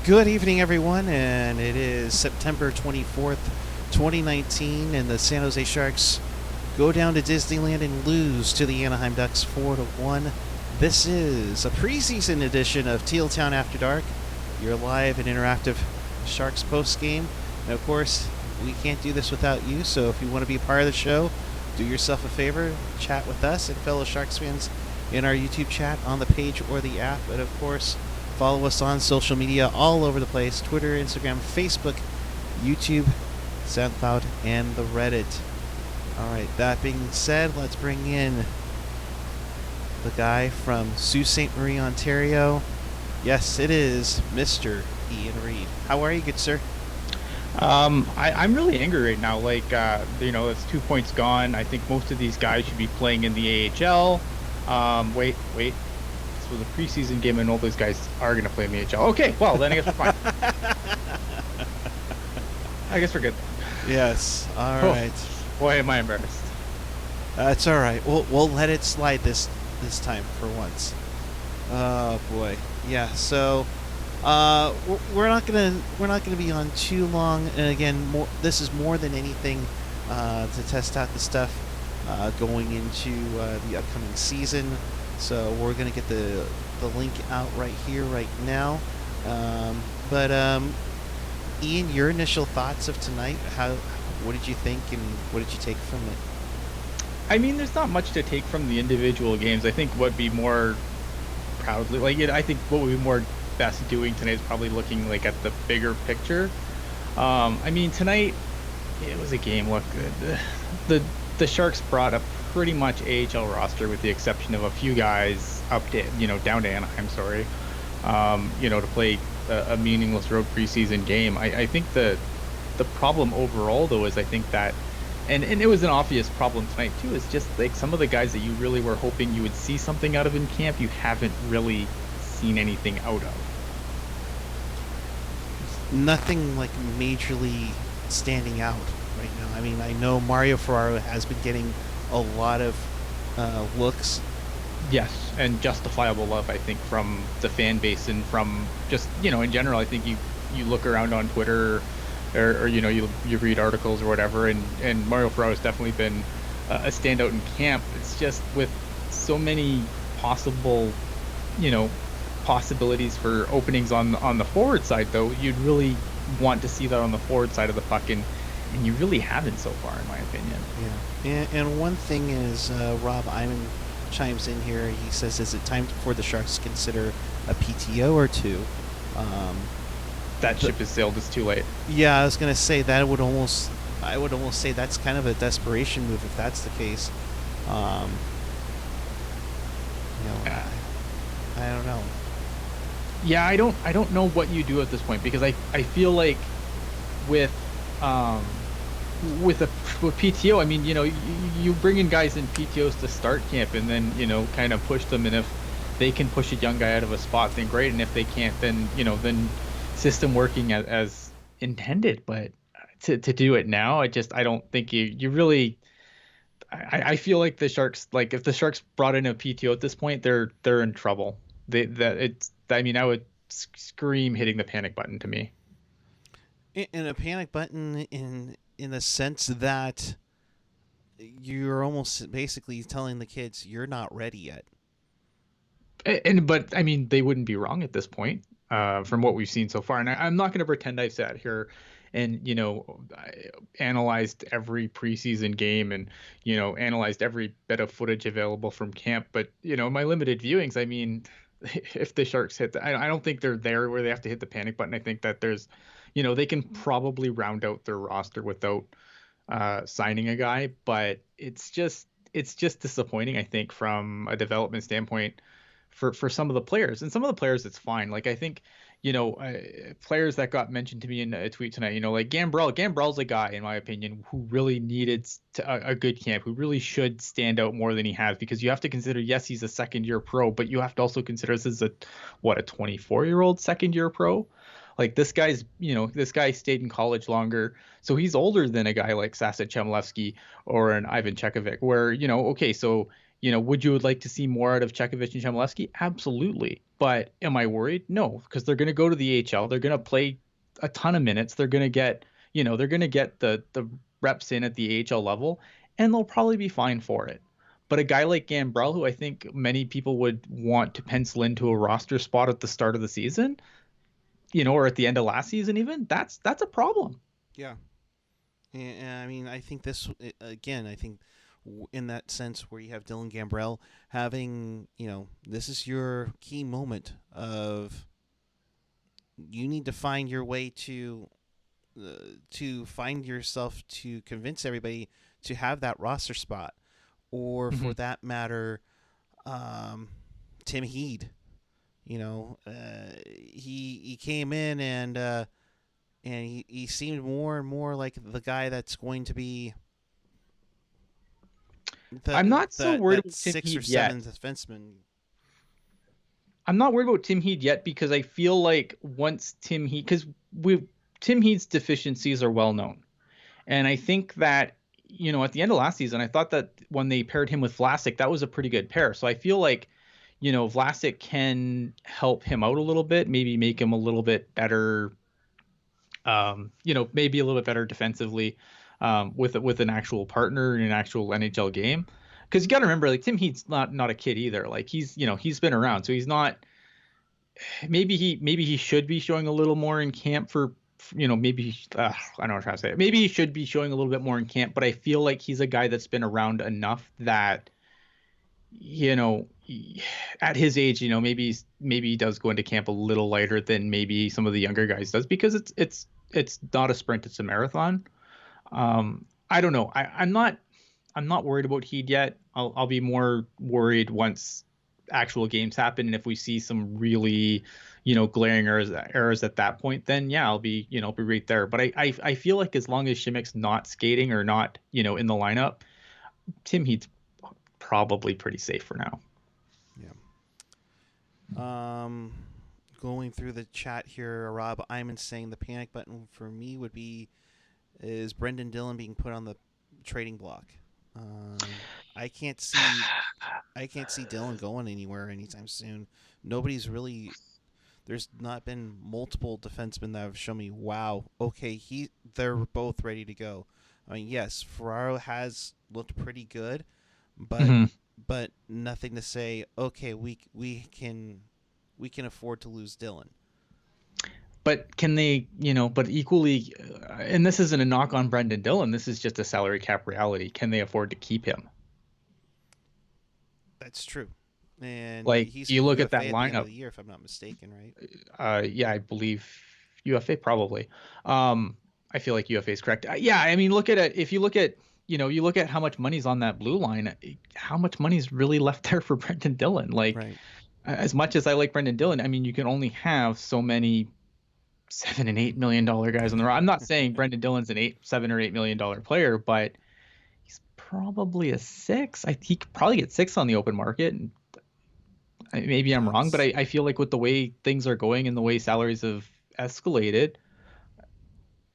Good evening, everyone, and it is September 24th, 2019, and the San Jose Sharks go down to Disneyland and lose to the Anaheim Ducks 4-1. This is a preseason edition of Teal Town After Dark, your live and interactive Sharks post game. And of course, we can't do this without you, so if you want to be a part of the show, do yourself a favor, chat with us and fellow Sharks fans in our YouTube chat on the page or the app, and of course, follow us on social media all over the place: Twitter, Instagram, Facebook, YouTube, SoundCloud, and the Reddit. Alright, that being said, let's bring in the guy from Sault Ste. Marie, Ontario. Yes, it is Mr. Ian Reed. How are you, good sir? I'm really angry right now. It's 2 points gone. I think most of these guys should be playing in the AHL. Wait. This was a preseason game, and all those guys are going to play in the AHL. Okay, well, then I guess we're fine. I guess we're good. Yes, alright. Oh, boy, am I embarrassed. It's alright. We'll let it slide this time for once. Oh boy. Yeah, so we're not gonna be on too long, and again, this is more than anything to test out the stuff going into the upcoming season. So we're gonna get the link out right here, right now. But Ian, your initial thoughts of tonight? What did you think, and what did you take from it? I mean, there's not much to take from the individual games. I think what be more proudly, I think what would be more best doing tonight is probably looking like at the bigger picture. I mean, tonight it was a game. Look, the Sharks brought a pretty much AHL roster with the exception of a few guys down to Anaheim. Sorry, to play a meaningless road preseason game. I think the problem overall though is I think that. And it was an obvious problem tonight too. Is just like some of the guys that you really were hoping you would see something out of in camp, you haven't really seen anything out of. Nothing like majorly standing out right now. I mean, I know Mario Ferraro has been getting a lot of looks. Yes, and justifiable love, I think, from the fan base and from just in general. I think you look around on Twitter. Or you read articles or whatever, and Mario Ferraro has definitely been a standout in camp. It's just with so many possibilities for openings on the forward side, though, you'd really want to see that on the forward side of the puck, and you really haven't so far, in my opinion. Yeah, and one thing is, Rob Iman chimes in here. He says, "Is it time for the Sharks to consider a PTO or two?" That ship has sailed. It's too late. Yeah, I was gonna say that I would almost say that's kind of a desperation move if that's the case. I don't know. Yeah, I don't know what you do at this point, because I feel like with PTO, I mean, you bring in guys in PTOs to start camp and then kind of push them, and if they can push a young guy out of a spot, then great, and if they can't, then then system working as intended. But to do it now, I don't think you really. I feel like the Sharks, like if the Sharks brought in a PTO at this point, they're in trouble. I would scream hitting the panic button to me. In a panic button in the sense that you're almost basically telling the kids you're not ready yet. But I mean, they wouldn't be wrong at this point, from what we've seen so far. And I'm not going to pretend I've sat here and I analyzed every preseason game and analyzed every bit of footage available from camp. But my limited viewings, I mean, if the Sharks I don't think they're there where they have to hit the panic button. I think that there's, they can probably round out their roster without signing a guy, but it's just disappointing, I think, from a development standpoint for some of the players. And some of the players, it's fine. Like, I think, players that got mentioned to me in a tweet tonight, like Gambrell's a guy, in my opinion, who really needed a good camp, who really should stand out more than he has, because you have to consider, yes, he's a second-year pro, but you have to also consider this is a 24-year-old second-year pro. Like, this guy stayed in college longer, so he's older than a guy like Sasa Chmelevski or an Ivan Chekovic, where, okay, so would you like to see more out of Chekovic and Chmelevski? Absolutely. But am I worried? No, because they're going to go to the AHL. They're going to play a ton of minutes. They're going to get, they're going to get the reps in at the AHL level, and they'll probably be fine for it. But a guy like Gambrell, who I think many people would want to pencil into a roster spot at the start of the season, or at the end of last season, even that's a problem. Yeah. And I mean, I think this again. I think in that sense where you have Dylan Gambrell having, this is your key moment of you need to find your way to find yourself to convince everybody to have that roster spot, or Mm-hmm. for that matter, Tim Heed. He came in and he seemed more and more like the guy that's going to be I'm not so worried that about Tim six or Heed yet. seven defenseman. I'm not worried about Tim Heed yet because I feel like once Tim Heed, because Tim Heed's deficiencies are well known. And I think that, at the end of last season, I thought that when they paired him with Vlasic, that was a pretty good pair. So I feel like, Vlasic can help him out a little bit, maybe make him a little bit better, maybe a little bit better defensively, with an actual partner in an actual NHL game. Because you got to remember, like Tim Heed's not a kid either. Like he's been around, so he's not. Maybe he should be showing a little more in camp for maybe I don't know what I'm trying to say. Maybe he should be showing a little bit more in camp, but I feel like he's a guy that's been around enough that at his age, maybe he does go into camp a little lighter than maybe some of the younger guys does because it's not a sprint, it's a marathon. I don't know. I'm not worried about Heed yet. I'll be more worried once actual games happen, and if we see some really, glaring errors at that point, then yeah, I'll be right there. But I feel like as long as Shimmick's not skating or not, in the lineup, Tim Heed's probably pretty safe for now. Yeah. Going through the chat here, Rob Iman saying the panic button for me is Brendan Dillon being put on the trading block. Um, I can't see Dillon going anywhere anytime soon. Nobody's really. There's not been multiple defensemen that have shown me, wow, okay, they're both ready to go. I mean, yes, Ferraro has looked pretty good, but Mm-hmm. but nothing to say, okay, we can afford to lose Dillon. But can they, but equally, and this isn't a knock on Brendan Dillon, this is just a salary cap reality. Can they afford to keep him? That's true. And Like he's a you look at that UFA at the end of lineup. the year, if I'm not mistaken, right? Yeah, I believe UFA probably. I feel like UFA is correct. Yeah, I mean, look at it. If you look at, you look at how much money's on that blue line, how much money's really left there for Brendan Dillon? Like, Right. as much as I like Brendan Dillon, I mean, you can only have so many $7 and $8 million guys on the road. I'm not saying Brendan Dillon's an $7 or $8 million player, but he's probably a six. He could probably get six on the open market. And maybe I'm wrong, but I feel like with the way things are going and the way salaries have escalated,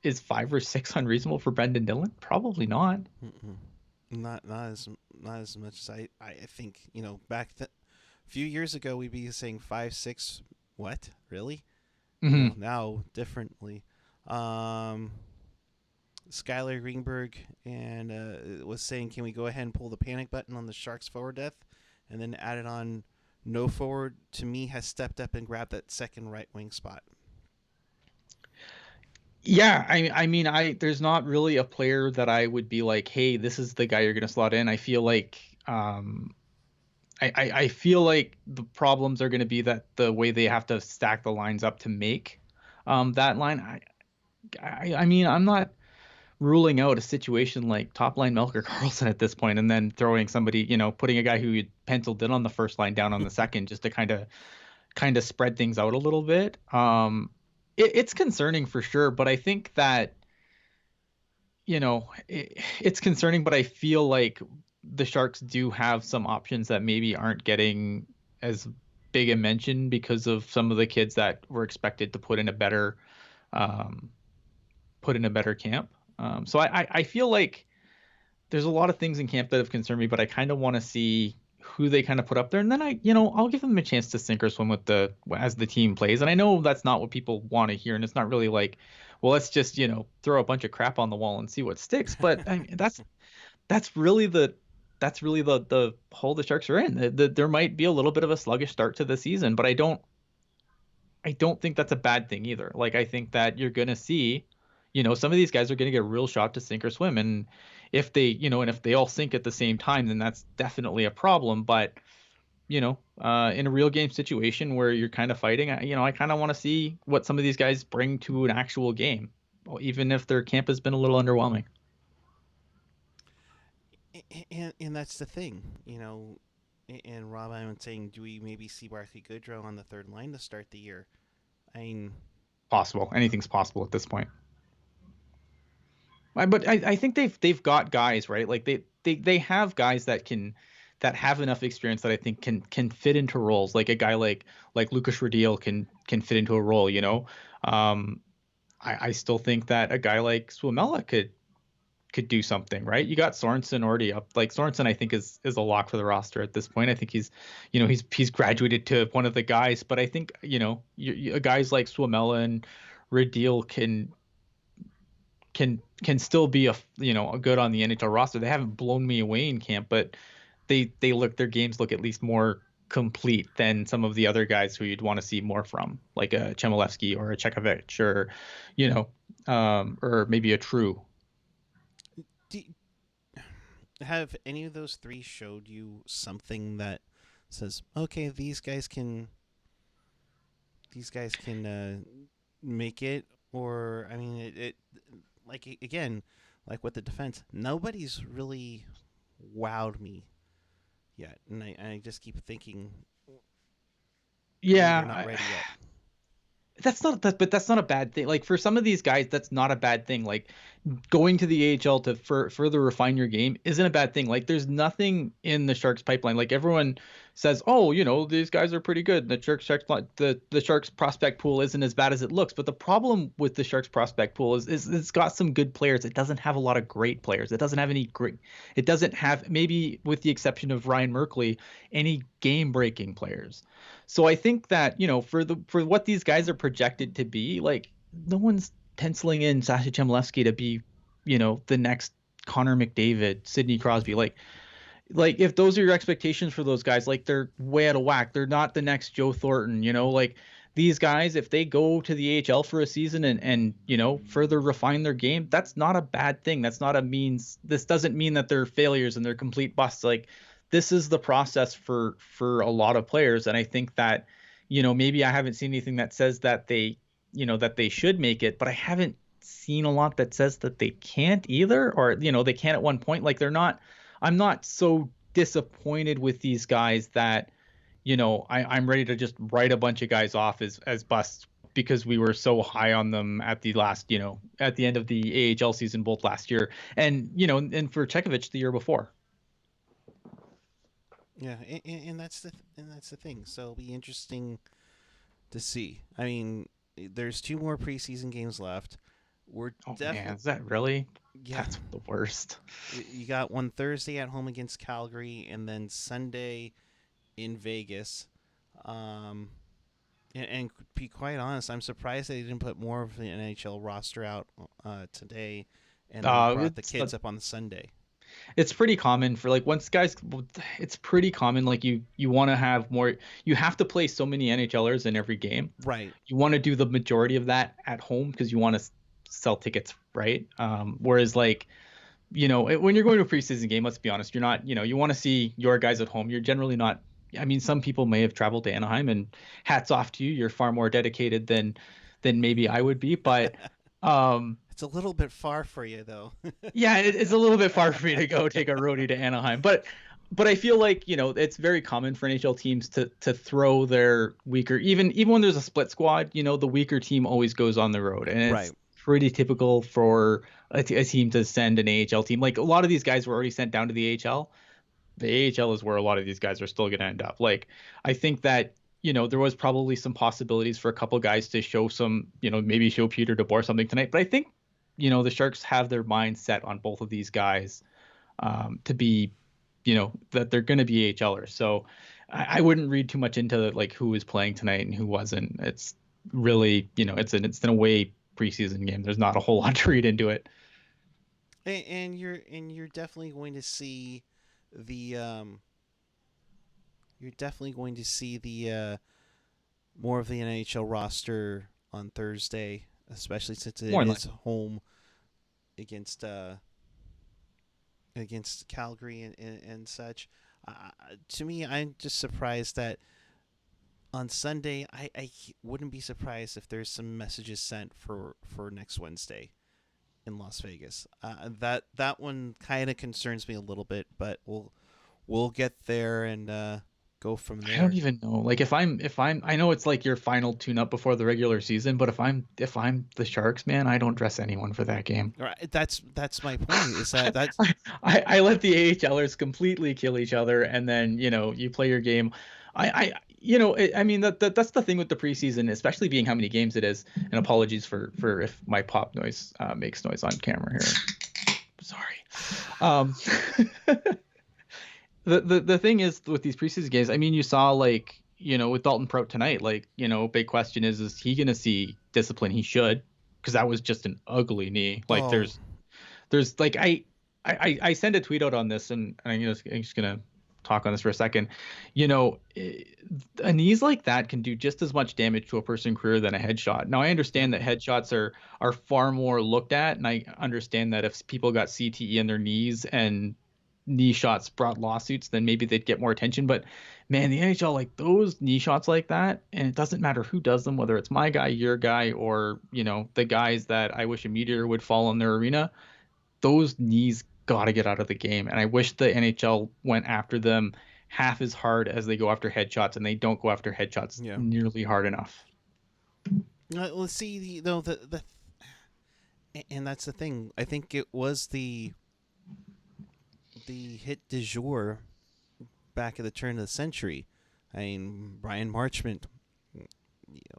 is 5 or 6 unreasonable for Brendan Dillon? Probably not. Mm-mm. Not as much as I think, back a few years ago we'd be saying 5-6. What, really? Mm-hmm. Now differently. um Skylar Greenberg and was saying, can we go ahead and pull the panic button on the Sharks forward depth, and then add it on? No forward to me has stepped up and grabbed that second right wing spot. Yeah, I mean, there's not really a player that I would be like, hey, this is the guy you're going to slot in. I feel like, I feel like the problems are going to be that the way they have to stack the lines up to make, that line. I mean, I'm not ruling out a situation like top line Melker Carlson at this point, and then throwing somebody, putting a guy who you penciled in on the first line down on the second, just to kind of spread things out a little bit. It's concerning for sure, but I think that it's concerning, but I feel like the Sharks do have some options that maybe aren't getting as big a mention because of some of the kids that were expected to um, put in a better camp. So I feel like there's a lot of things in camp that have concerned me, but I kind of want to see who they kind of put up there, and then I'll give them a chance to sink or swim with the as the team plays. And I know that's not what people want to hear, and it's not really like, well, let's just throw a bunch of crap on the wall and see what sticks. But I mean, that's really the hole the Sharks are in. There might be a little bit of a sluggish start to the season, but I don't think that's a bad thing either. Like, I think that you're gonna see, some of these guys are gonna get a real shot to sink or swim, and if they all sink at the same time, then that's definitely a problem. But in a real game situation where you're kind of fighting, I kind of want to see what some of these guys bring to an actual game, even if their camp has been a little underwhelming. And that's the thing, and Rob, I'm saying, do we maybe see Barclay Goodrow on the third line to start the year? I mean, Possible, anything's possible at this point. But I think they've got guys, right? Like they have guys that have enough experience that I think can fit into roles. Like a guy like Lucas Radil can fit into a role. I still think that a guy like Swamella could do something, right? You got Sorensen already up. Like Sorensen, I think is a lock for the roster at this point. I think he's graduated to one of the guys, but I think guys like Swamella and Radil can still be a good on the NHL roster. They haven't blown me away in camp, but their games look at least more complete than some of the other guys who you'd want to see more from, like a Chmelevski or a Chekovich or maybe a True. do, have any of those three showed you something that says, okay, these guys can make it? Or I mean, it like again, like with the defense, nobody's really wowed me yet, and I just keep thinking maybe they're not Yeah, ready yet. but that's not a bad thing. Like for some of these guys, that's not a bad thing. Like going to the AHL to further refine your game isn't a bad thing. Like there's nothing in the Sharks pipeline. Like everyone says, oh, these guys are pretty good. The Sharks prospect pool isn't as bad as it looks. But the problem with the Sharks prospect pool is it's got some good players. It doesn't have a lot of great players. It doesn't have any great. It doesn't have, maybe with the exception of Ryan Merkley, any game breaking players. So I think that, for what these guys are projected to be, like no one's penciling in Sasha Chmelevski to be, the next Connor McDavid, Sidney Crosby. Like if those are your expectations for those guys, like they're way out of whack. They're not the next Joe Thornton, like these guys, if they go to the AHL for a season and further refine their game, that's not a bad thing. This doesn't mean that they're failures and they're complete busts. Like this is the process for a lot of players. And I think that, maybe I haven't seen anything that says that they should make it, but I haven't seen a lot that says that they can't either, or, they can at one point. Like I'm not so disappointed with these guys that, I'm ready to just write a bunch of guys off as busts because we were so high on them at the last, at the end of the AHL season, both last year and for Chekovich the year before. Yeah, and that's the thing. So it'll be interesting to see. I mean, there's two more preseason games left. We're Oh man, definitely, is that really? yeah. That's the worst. You got one Thursday at home against Calgary, and then Sunday in Vegas. Um, and to be quite honest, I'm surprised they didn't put more of the NHL roster out today, and then brought the It's kids up on the Sunday. it's pretty common for like once guys it's pretty common like you want to have more, you have to play so many NHLers in every game. Right. You want to do the majority of that at home because you want to sell tickets, right? Whereas like when you're going to a preseason game, let's be honest, you're not, you want to see your guys at home. You're generally not, I mean, some people may have traveled to Anaheim, and hats off to you, you're far more dedicated than maybe I would be, but It's a little bit far for you, though. yeah, it's a little bit far for me to go take a roadie to Anaheim, but I feel like it's very common for NHL teams to throw their weaker, even when there's a split squad, the weaker team always goes on the road, and Right. it's pretty typical for a team to send an AHL team. Like a lot of these guys were already sent down to the AHL. The AHL is where a lot of these guys are still going to end up. Like I think that there was probably some possibilities for a couple guys to show some, maybe show Peter DeBoer something tonight, but I think the Sharks have their mind set on both of these guys to be that they're going to be AHLers. So I wouldn't read too much into like who is playing tonight and who wasn't. It's really, it's an away preseason game. There's not a whole lot to read into it. And you're definitely going to see the you're definitely going to see the more of the NHL roster on Thursday, especially since More it than is likely. home against against Calgary and such. To me, I'm just surprised that on Sunday, I wouldn't be surprised if there's some messages sent for next Wednesday in Las Vegas. That one kind of concerns me a little bit, but we'll get there and go from I don't there. even know. Like if I'm I know it's like your final tune up before the regular season, but if I'm the Sharks, man, I don't dress anyone for that game. All right, that's my point. Is that that's I let the AHLers completely kill each other, and then you play your game. I mean that's the thing with the preseason, especially being how many games it is. And apologies for if my pop noise makes noise on camera here. Sorry. Um, the thing is with these preseason games, I mean, you saw like with Dalton Prout tonight, like big question is he gonna see discipline? He should, because that was just an ugly knee. Like oh there's like I send a tweet out on this, and I'm just gonna talk on this for a second. A knees like that can do just as much damage to a person's career than a headshot. Now I yep understand that headshots are far more looked at, and I understand that if people got CTE in their knees and knee shots brought lawsuits, then maybe they'd get more attention. But man, the NHL, like those knee shots like that, and it doesn't matter who does them, whether it's my guy, your guy, or the guys that I wish a meteor would fall in their arena, those knees got to get out of the game. And I wish the NHL went after them half as hard as they go after headshots, and they don't go after headshots yeah. nearly hard enough. Let's see the and that's the thing. I think it was the hit du jour back at the turn of the century. I mean, Brian Marchment,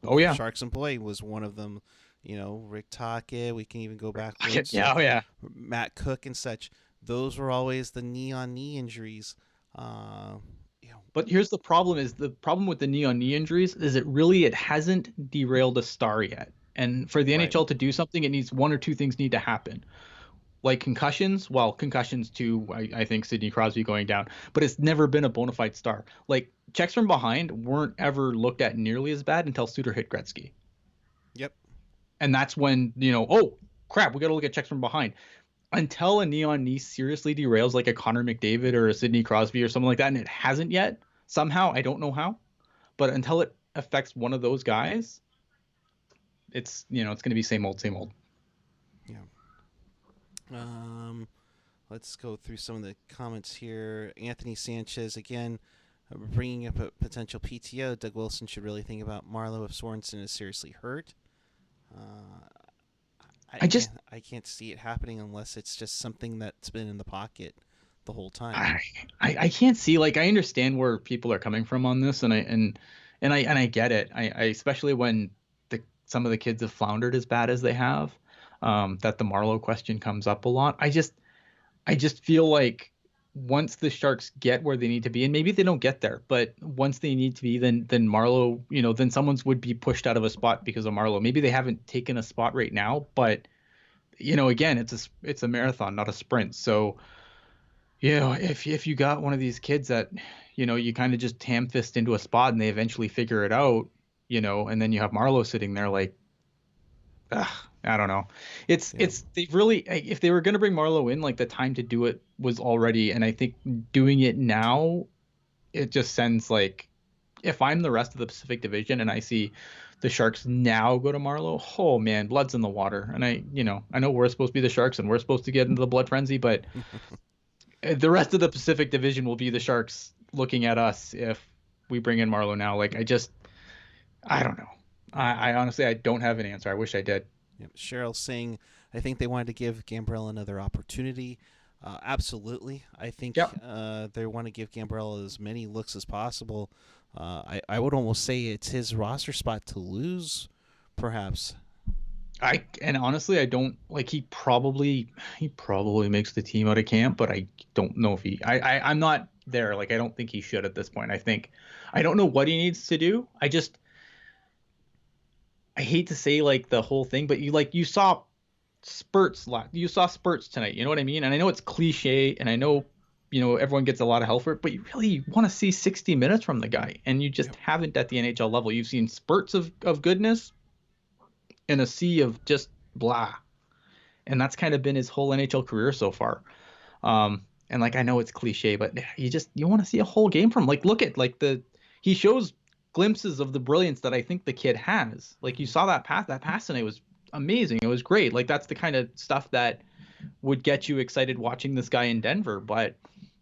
Oh yeah. Sharks employee, was one of them. Rick Tocchet. We can even go backwards. Yeah, oh yeah. Matt Cook and such. Those were always the knee on knee injuries. Uh, you know, But here's the problem with the knee on knee injuries is it hasn't derailed a star yet. And for the right. NHL to do something, it needs one or two things need to happen. Like concussions, well, concussions too, I think Sidney Crosby going down, but it's never been a bona fide star. Like checks from behind weren't ever looked at nearly as bad until Suter hit Gretzky. Yep. And that's when, oh crap, we got to look at checks from behind. Until a knee on knee seriously derails like a Connor McDavid or a Sidney Crosby or something like that, and it hasn't yet, somehow, I don't know how, but until it affects one of those guys, it's going to be same old, same old. Yeah. Um, let's go through some of the comments here. Anthony Sanchez again, bringing up a potential PTO. Doug Wilson should really think about Marlowe if Sorensen is seriously hurt. Uh, I just I can't see it happening unless it's just something that's been in the pocket the whole time. I can't see, like, I understand where people are coming from on this, and I get it. I especially when some of the kids have floundered as bad as they have, that the Marlowe question comes up a lot. I just feel like once the Sharks get where they need to be, and maybe they don't get there, but once they need to be, then Marlowe, then someone's would be pushed out of a spot because of Marlowe. Maybe they haven't taken a spot right now, but again, it's a marathon, not a sprint. So if you got one of these kids that you kind of just ham fist into a spot and they eventually figure it out, and then you have Marlowe sitting there like, ugh, I don't know. It's they've really, if they were going to bring Marlowe in, like the time to do it was already, and I think doing it now, it just sends like, if I'm the rest of the Pacific Division and I see the Sharks now go to Marlowe, oh man, blood's in the water. And I know we're supposed to be the Sharks and we're supposed to get into the blood frenzy, but the rest of the Pacific Division will be the Sharks looking at us if we bring in Marlowe now. Like I don't know. I honestly, I don't have an answer. I wish I did. Yep. Cheryl saying, I think they wanted to give Gambrell another opportunity. Absolutely. I think Yep. they want to give Gambrell as many looks as possible. I would almost say it's his roster spot to lose, perhaps. And honestly, I don't like he probably makes the team out of camp, but I don't know if I'm not there. Like I don't think he should at this point. I don't know what he needs to do. I hate to say like the whole thing, but you saw you saw spurts tonight. You know what I mean? And I know it's cliche, and I know everyone gets a lot of hell for it, but you really want to see 60 minutes from the guy, and you just Yep. haven't at the NHL level. You've seen spurts of goodness in a sea of just blah, and that's kind of been his whole NHL career so far. And like I know it's cliche, but you want to see a whole game from him. Like look at like the he shows glimpses of the brilliance that I think the kid has. Like you saw that pass tonight was amazing. It was great. Like that's the kind of stuff that would get you excited watching this guy in Denver. But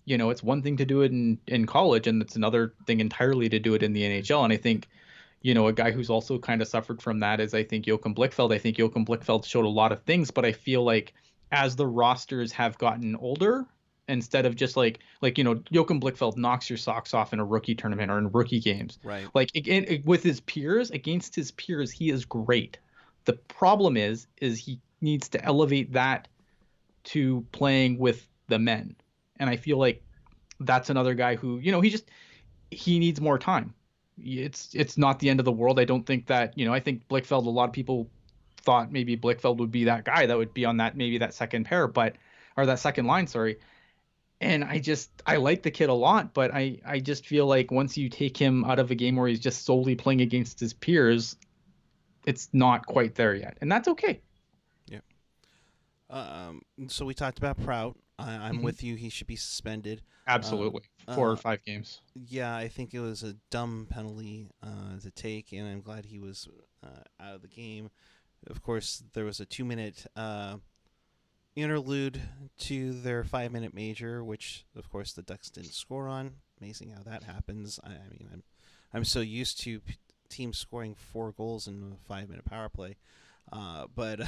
it's one thing to do it in college, and it's another thing entirely to do it in the NHL. And I think a guy who's also kind of suffered from that is I think Joachim Blichfeld. I think Joachim Blichfeld showed a lot of things, but I feel like as the rosters have gotten older, instead of just Joachim Blichfeld knocks your socks off in a rookie tournament or in rookie games. Right. Like with his peers, against his peers, he is great. The problem is he needs to elevate that to playing with the men. And I feel like that's another guy who, he needs more time. It's not the end of the world. I don't think that, I think Blichfeld, a lot of people thought maybe Blichfeld would be that guy that would be on that second pair, or that second line, sorry. And I like the kid a lot, but I just feel like once you take him out of a game where he's just solely playing against his peers, it's not quite there yet. And that's okay. Yeah. So we talked about Prout. I'm Mhm. with you. He should be suspended. Absolutely. 4 or 5 games. Yeah, I think it was a dumb penalty to take, and I'm glad he was out of the game. Of course, there was a 2-minute interlude to their 5-minute major, which of course the Ducks didn't score on. Amazing how that happens. I mean, I'm so used to teams scoring 4 goals in a 5-minute power play, but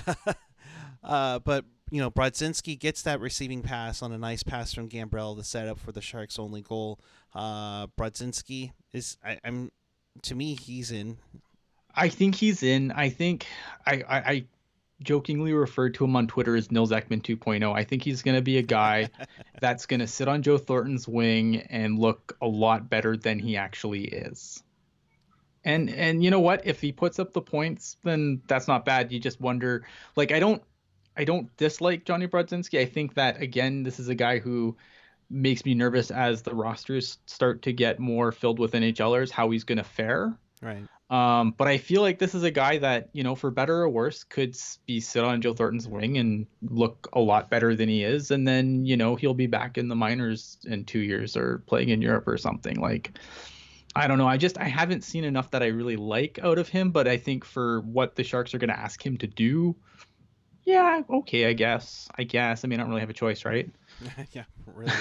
but Brodzinski gets that receiving pass on a nice pass from Gambrell to set up for the Sharks' only goal. Brodzinski is I'm to me he's in. I think he's in. I think I jokingly referred to him on Twitter as Nils Ekman 2.0. I think he's going to be a guy that's going to sit on Joe Thornton's wing and look a lot better than he actually is. And you know what? If he puts up the points, then that's not bad. You just wonder, like I don't dislike Johnny Brodzinski. I think that again, this is a guy who makes me nervous as the rosters start to get more filled with NHLers, how he's going to fare. Right. But I feel like this is a guy that, for better or worse, could be sit on Joe Thornton's wing and look a lot better than he is. And then, he'll be back in the minors in 2 years or playing in Europe or something. Like, I don't know. I haven't seen enough that I really like out of him. But I think for what the Sharks are going to ask him to do, yeah, okay, I guess. I mean, I don't really have a choice, right? Yeah, really.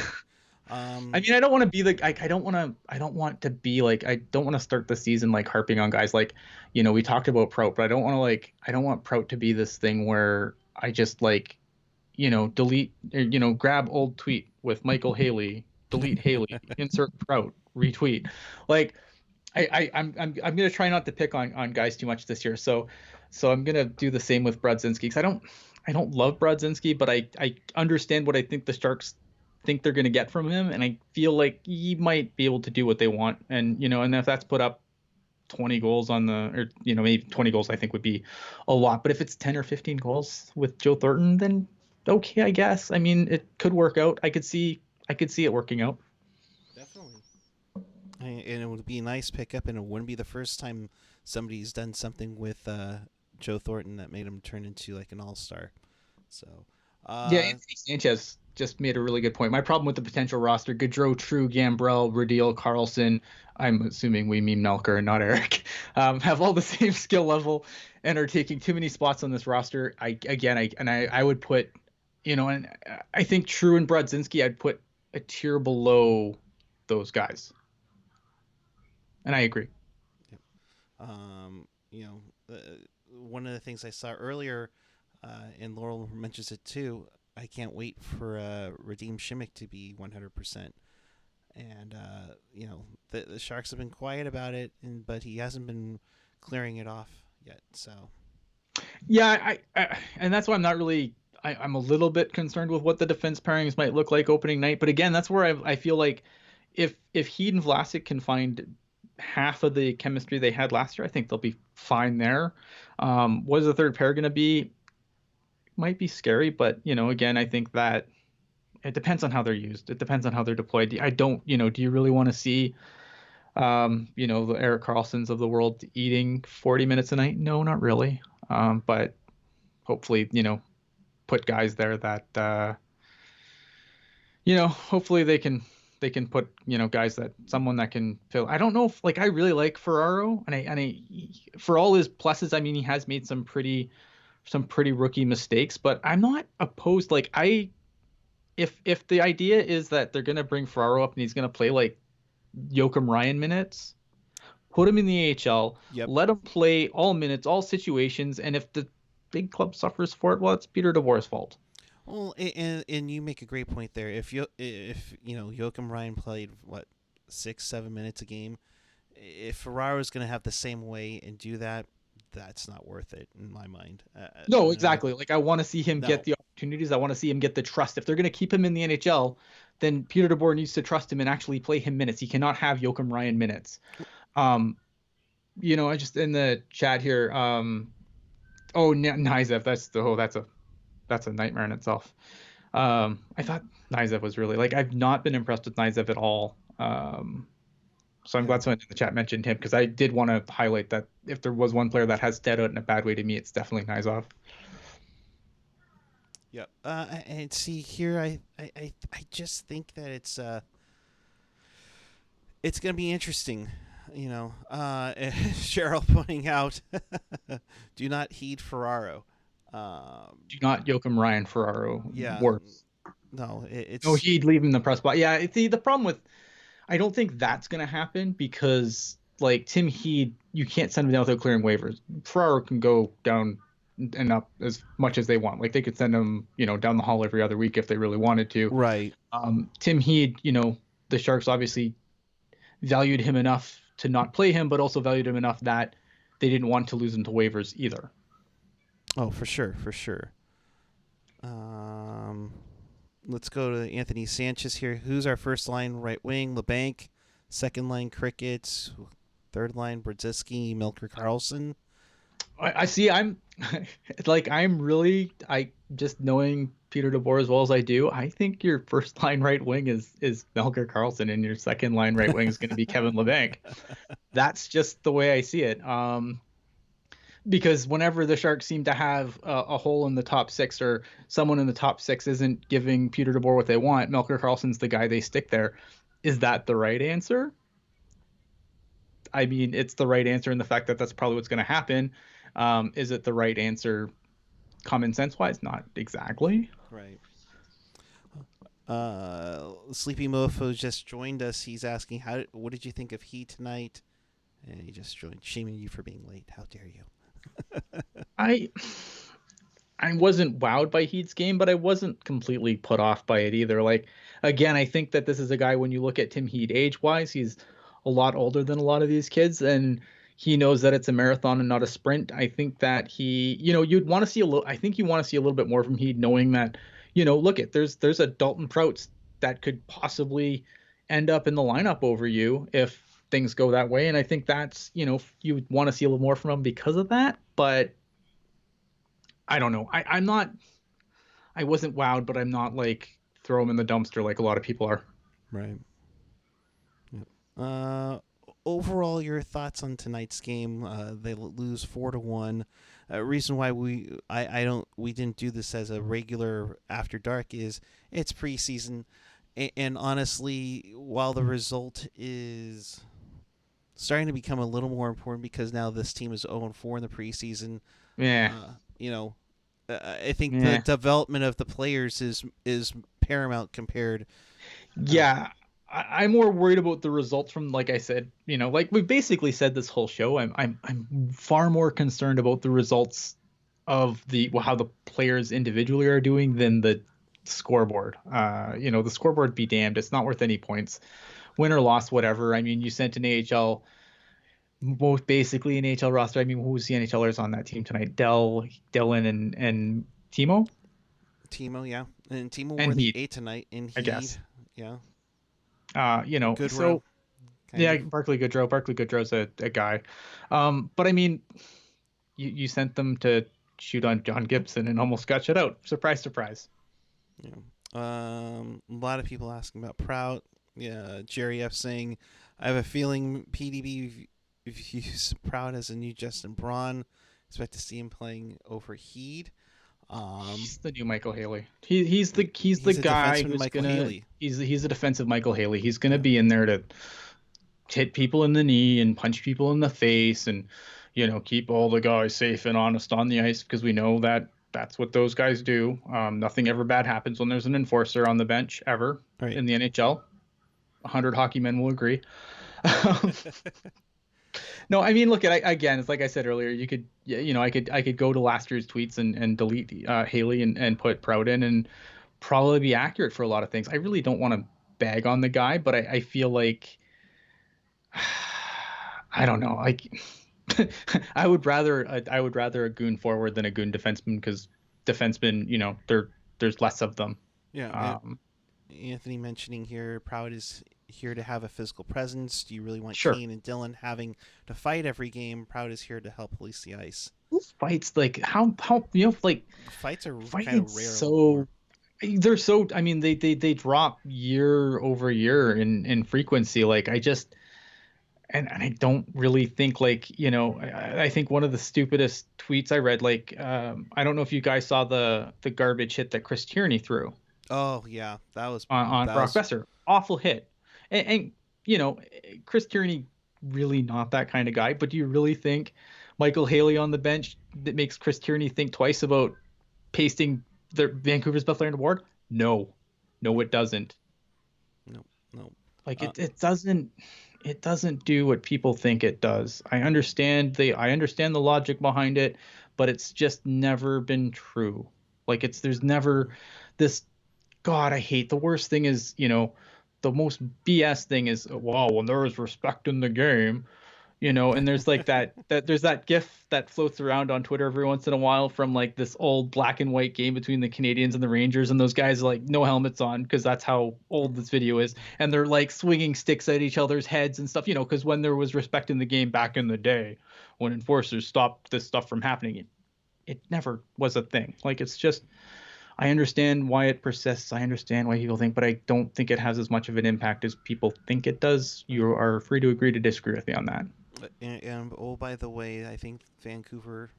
I mean, I don't want to be like I don't want to I don't want to start the season like harping on guys like, we talked about Prout, but I don't want Prout to be this thing where I just delete or, grab old tweet with Michael Haley, delete Haley, insert Prout, retweet. Like I'm gonna try not to pick on guys too much this year. So I'm gonna do the same with Brodzinski because I don't love Brodzinski, but I understand what I think the Sharks think they're gonna get from him, and I feel like he might be able to do what they want. And and if that's put up 20 goals or maybe 20 goals I think would be a lot. But if it's 10 or 15 goals with Joe Thornton, then okay, I guess. I mean, it could work out. I could see it working out. Definitely. And it would be a nice pickup, and it wouldn't be the first time somebody's done something with Joe Thornton that made him turn into like an all-star. So, Yeah, Anthony Sanchez just made a really good point. My problem with the potential roster: Gaudreau, True, Gambrell, Radil, Carlson. I'm assuming we mean Melker, not Eric. Have all the same skill level and are taking too many spots on this roster. I would put, and I think True and Brodzinski, I'd put a tier below those guys. And I agree. yep. um, you know, one of the things I saw earlier, and Laurel mentions it too. I can't wait for Radim Shimmick to be 100%. And the Sharks have been quiet about it, but he hasn't been clearing it off yet. So Yeah, and that's why I'm not really. I'm a little bit concerned with what the defense pairings might look like opening night. But again, that's where I feel like if Heed and Vlasic can find half of the chemistry they had last year, I think they'll be fine there. What is the third pair going to be? Might be scary, but again, I think that it depends on how they're used. It depends on how they're deployed. I don't, do you really want to see, the Eric Carlsons of the world eating 40 minutes a night? No, not really. But hopefully, put guys there that, hopefully they can put, guys that someone that can fill. I don't know if I really like Ferraro and for all his pluses, I mean, he has made some pretty rookie mistakes, but I'm not opposed. If the idea is that they're gonna bring Ferraro up and he's gonna play like Joachim Ryan minutes, put him in the AHL, Yep. let him play all minutes, all situations, and if the big club suffers for it, well, it's Peter DeBoer's fault. Well, and you make a great point there. If Joachim Ryan played what 6-7 minutes a game, if Ferraro's going to have the same way and do that, that's not worth it in my mind. No, exactly. I want to see him get No. the opportunities. I want to see him get the trust. If they're going to keep him in the NHL, then Peter DeBoer needs to trust him and actually play him minutes. He cannot have Joachim Ryan minutes. I just in the chat here. Nizev. That's a nightmare in itself. I thought Nizev was really I've not been impressed with Nizev at all. So I'm glad someone in the chat mentioned him because I did want to highlight that if there was one player that has stood out in a bad way to me, it's definitely Nizev. Yep. And see here, I just think that it's going to be interesting. Cheryl pointing out, do not heed Ferraro. Do not Joachim Ryan Ferraro. Yeah. Worse. No, it's No, he'd leave him in the press box. Yeah, the problem with I don't think that's going to happen because Tim Heed, you can't send him down without clearing waivers. Ferraro can go down and up as much as they want. They could send him, down the hall every other week if they really wanted to. right. Tim Heed, the Sharks obviously valued him enough to not play him, but also valued him enough that they didn't want to lose him to waivers either. Oh, for sure, for sure. Let's go to Anthony Sanchez here. Who's our first line right wing? LeBanc. Second line Cricket. Third line Brodzinski, Melker Karlsson. I see. I'm I just knowing Peter DeBoer as well as I do. I think your first line right wing is Melker Karlsson, and your second line right wing is going to be Kevin LeBanc. That's just the way I see it. Because whenever the Sharks seem to have a hole in the top six or someone in the top six isn't giving Peter DeBoer what they want, Melker Karlsson's the guy they stick there. Is that the right answer? I mean, it's the right answer in the fact that that's probably what's going to happen. Is it the right answer common sense wise? Not exactly. Right. Sleepy Mofo just joined us. He's asking, what did you think of Heat tonight? And he just joined, shaming you for being late. How dare you? I wasn't wowed by Heat's game, but I wasn't completely put off by it either. Again, I think that this is a guy, when you look at Tim Heat age-wise, he's a lot older than a lot of these kids, and he knows that it's a marathon and not a sprint. I think that you'd want to see I think you want to see a little bit more from Heat, knowing that, there's a Dalton Proutz that could possibly end up in the lineup over you if things go that way. And I think that's, you want to see a little more from him because of that. But I don't know. I wasn't wowed, but I'm not throw him in the dumpster like a lot of people are. Right. Yep. Overall, your thoughts on tonight's game? They lose 4-1. Reason why we didn't do this as a regular after dark is it's preseason, and honestly, while the result is starting to become a little more important because now this team is 0-4 in the preseason. Yeah. I think the development of the players is paramount compared. Yeah. I'm more worried about the results from, like I said, we've basically said this whole show. I'm far more concerned about the results of how the players individually are doing than the scoreboard. The scoreboard be damned. It's not worth any points, win or loss, whatever. I mean, you sent an AHL both basically an NHL roster. I mean, who's the NHLers on that team tonight? Dylan, and Timo Timo, yeah, and Timo wore and the Heat, 8 tonight, and I Heed, guess. yeah, You know, Goodrow, so kind yeah, of. Barclay Goodrow's a guy. But I mean, you sent them to shoot on John Gibson and almost got shut out. Surprise, surprise. Yeah. A lot of people asking about Prout. Yeah, Jerry F saying, I have a feeling PDB views Prout as a new Justin Braun. Expect to see him playing over Heed. Um, He's the new Michael Haley. He's the he's a guy defenseman, who's Michael gonna Haley. he's a defensive Michael Haley. He's gonna Yeah, be in there to hit people in the knee and punch people in the face and keep all the guys safe and honest on the ice because we know that that's what those guys do. Nothing ever bad happens when there's an enforcer on the bench ever right. in the NHL. 100 hockey men will agree. No, I mean, look at again. It's like I said earlier. You could, I could go to last year's tweets and delete Haley and put Proud in and probably be accurate for a lot of things. I really don't want to bag on the guy, but I feel like I don't know. Like I would rather a goon forward than a goon defenseman because defensemen, there's less of them. Yeah, Um, Anthony mentioning here, Proud is here to have a physical presence. Do you really want sure. Kane and Dylan having to fight every game? Proud is here to help police the ice. Those fights, like how like The fights are kind fighting of rare so anymore. they're so I mean they drop year over year in frequency. Like I just and I don't really think I think one of the stupidest tweets I read, I don't know if you guys saw the garbage hit that Chris Tierney threw Oh yeah, on that Brock was Besser. Awful hit. And you know, Chris Tierney really not that kind of guy, but do you really think Michael Haley on the bench that makes Chris Tierney think twice about pasting the Vancouver's best player award? No. No, no, it doesn't. no, no. Like Uh, it doesn't do what people think it does. I understand the logic behind it, but it's just never been true. There's never this God, I hate the worst thing is, the most BS thing is, wow, when there is respect in the game, and there's like that gif that floats around on Twitter every once in a while from like this old black and white game between the Canadians and the Rangers, and those guys like no helmets on because that's how old this video is, and they're like swinging sticks at each other's heads and stuff, because when there was respect in the game back in the day, when enforcers stopped this stuff from happening, it never was a thing. Like it's just I understand why it persists. I understand why people think, but I don't think it has as much of an impact as people think it does. You are free to agree to disagree with me on that. and oh, by the way, I think Vancouver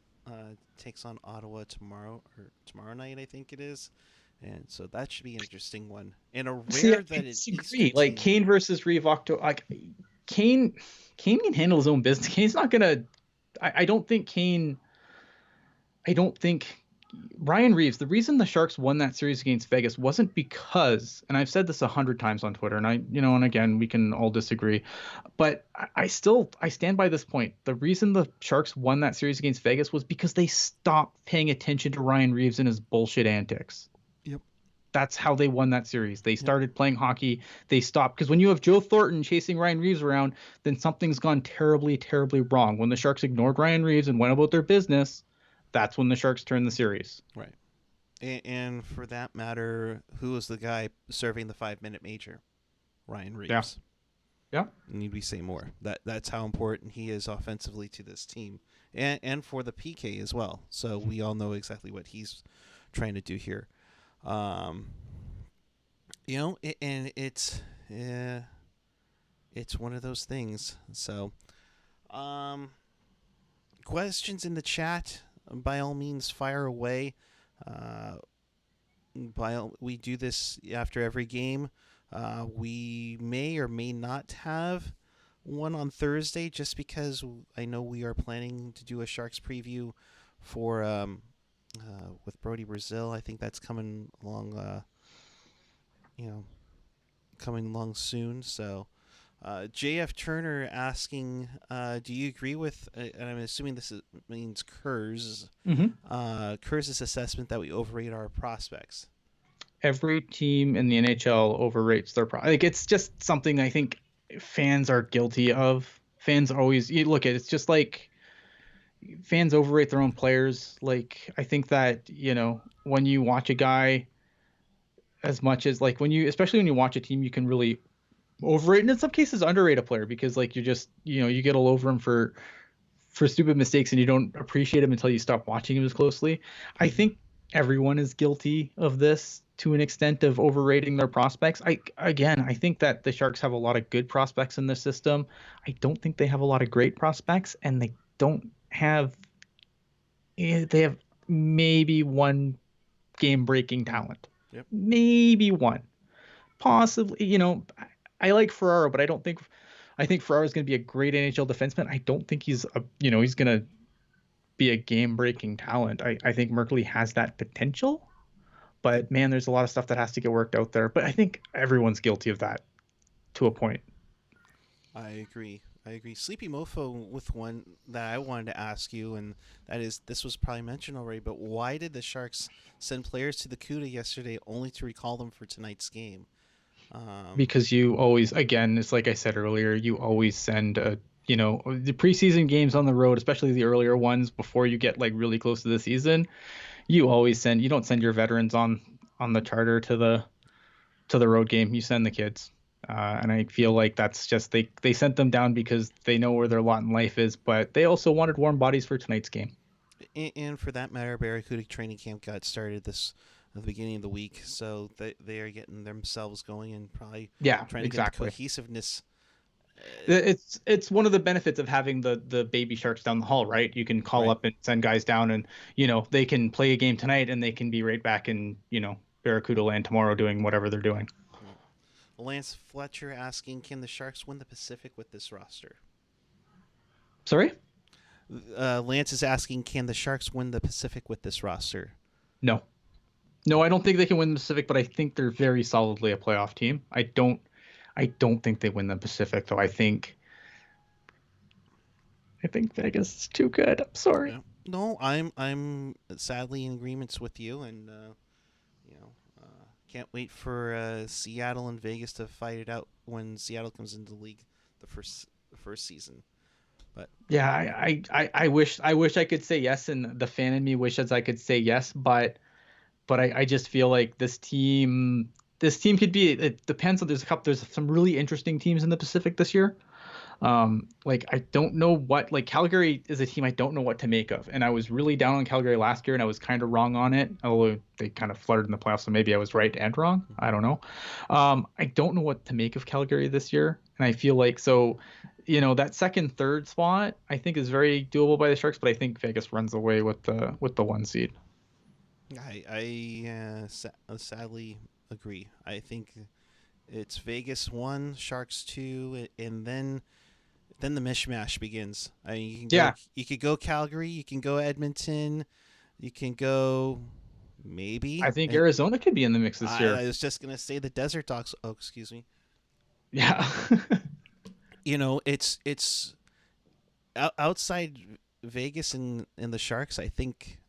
takes on Ottawa tomorrow night. I think it is, and so that should be an interesting one. And a See, rare I that an Eastern disagree. Like team. Kane versus Reeve Octo, like Kane, Kane can handle his own business. Kane's not gonna. I don't think Kane. I don't think Ryan Reeves. The reason the Sharks won that series against Vegas wasn't because, and I've said this 100 times on Twitter, and and again, we can all disagree, but I stand by this point. The reason the Sharks won that series against Vegas was because they stopped paying attention to Ryan Reeves and his bullshit antics. Yep. That's how they won that series. They Yep. started playing hockey. They stopped because when you have Joe Thornton chasing Ryan Reeves around, then something's gone terribly, terribly wrong. When the Sharks ignored Ryan Reeves and went about their business, that's when the Sharks turned the series. Right. And for that matter, who was the guy serving the 5 minute major? Ryan Yeah. Reeves. Yeah. Need we say more? That's how important he is offensively to this team, and for the PK as well. So we all know exactly what he's trying to do here. Um, and it's one of those things. So, um, questions in the chat, by all means, fire away. Uh, we do this after every game. We may or may not have one on Thursday, just because I know we are planning to do a Sharks preview for with Brody Brazil. I think that's coming along. Coming along soon. So, JF Turner asking, do you agree with? And I'm assuming means Kurz. Kurz's assessment that we overrate our prospects. Every team in the NHL overrates their it's just something I think fans are guilty of. Fans always you look at it's just like fans overrate their own players. Like I think that when you watch a guy as much as like especially when you watch a team, you can really overrate and in some cases underrate a player because like you're just you get all over him for stupid mistakes and you don't appreciate him until you stop watching him as closely. I think everyone is guilty of this to an extent of overrating their prospects. I think that the Sharks have a lot of good prospects in their system. I don't think they have a lot of great prospects, and they have maybe one game-breaking talent. Yep. Maybe one. Possibly, I like Ferraro, but I think Ferraro is going to be a great NHL defenseman. I don't think he's he's going to be a game-breaking talent. I think Merkley has that potential, but man, there's a lot of stuff that has to get worked out there. But I think everyone's guilty of that to a point. I agree. Sleepy Mofo with one that I wanted to ask you, and that is, this was probably mentioned already, but why did the Sharks send players to the CUDA yesterday only to recall them for tonight's game? Because you always, again, it's like I said earlier, you always send the preseason games on the road, especially the earlier ones before you get like really close to the season. You don't send your veterans on the charter to the road game. You send the kids. And I feel like that's just they sent them down because they know where their lot in life is, but they also wanted warm bodies for tonight's game. And for that matter, Barracuda training camp got started at the beginning of the week, so they are getting themselves going and probably trying to get the cohesiveness. It's one of the benefits of having the baby Sharks down the hall, right? You can call up and send guys down, and they can play a game tonight, and they can be right back in Barracuda land tomorrow doing whatever they're doing. Lance Fletcher asking, can the Sharks win the Pacific with this roster? Sorry? Lance is asking, can the Sharks win the Pacific with this roster? No, I don't think they can win the Pacific, but I think they're very solidly a playoff team. I don't think they win the Pacific, though. I think Vegas is too good. I'm sorry. No, I'm sadly in agreement with you, and can't wait for Seattle and Vegas to fight it out when Seattle comes into the league the first season. But yeah, I wish I could say yes, and the fan in me wishes I could say yes, but I just feel like this team could be. It depends on there's some really interesting teams in the Pacific this year. Like I don't know what, like Calgary is a team I don't know what to make of, and I was really down on Calgary last year, and I was kind of wrong on it, although they kind of flirted in the playoffs, so maybe I was right and wrong. I don't know. I don't know what to make of Calgary this year, and I feel like that second, third spot I think is very doable by the Sharks, but I think Vegas runs away with the 1 seed. I sadly agree. I think it's Vegas 1, Sharks 2, and then the mishmash begins. I mean, you could go Calgary, you can go Edmonton, you can go maybe. I think Arizona could be in the mix this year. I was just gonna say the Desert Dogs. Oh, excuse me. Yeah. It's outside Vegas and the Sharks. I think